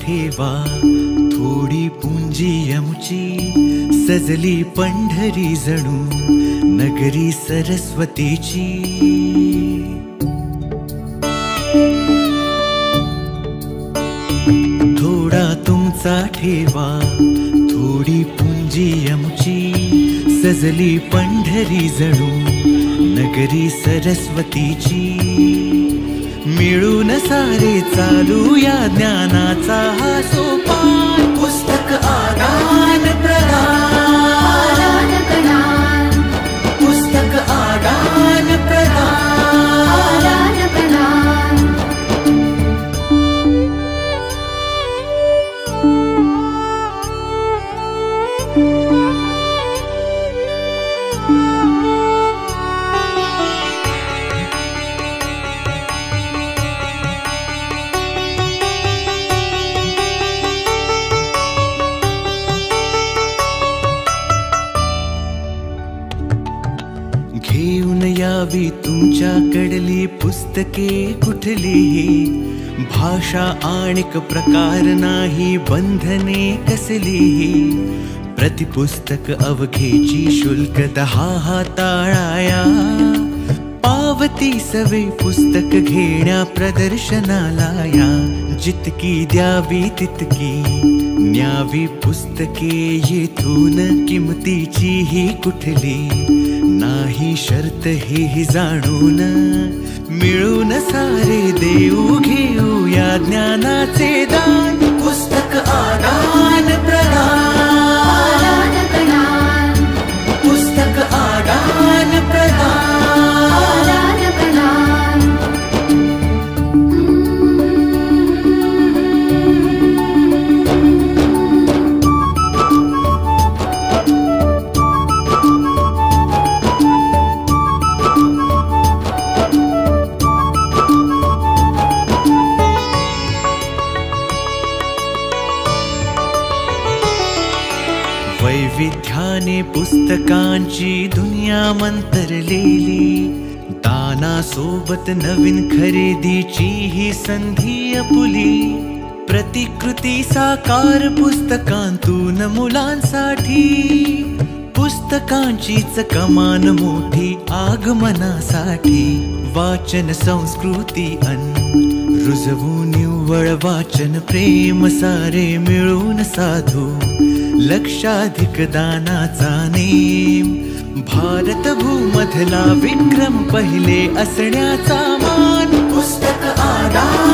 ठेवा थोडी पुंजी आमची, सजली पंढरी जणू नगरी सरस्वतीची। थोडा तुमचा ठेवा थोडी पुंजी आमची, सजली पंढरी जणू नगरी सरस्वतीची। मिळून सारे चालूया ज्ञानाचा हा सोपान, पुस्तक आदान प्रदान, पुस्तक आदान प्रदान। घेऊन यावी तुमच्याकडली पुस्तके कुठलीही, भाषा आणिक प्रकार नाही बंधने कसलीही। प्रतिपुस्तक अवघेची शुल्क 10 हाताळाया, पावती सवे पुस्तक घेण्या प्रदर्शनाला या। जितकी द्यावी तितकी न्यावी पुस्तके येथून, किमतीची ही कुठली नाही शर्त हे जाणून। मिळून सारे देऊ घेऊ या ज्ञानाचे दान, पुस्तक आदान प्रदान, पुस्तक आदान प्रदान। वैविध्याने पुस्तकांची दुनिया मंतरलेली, दानासोबत नवीन खरेदीची ही संधी आपुली। प्रतिकृती साकार पुस्तकांतून मुलांसाठी, पुस्तकांचीच कमान मोठी आगमनासाठी। वाचन संस्कृती रुजवून निव्वळ वाचन प्रेम सारे मिळून साधू, लक्षाधिक दानाचा नेम। भारत भूमधला विक्रम पहिले असण्याचा मान, पुस्तक आदान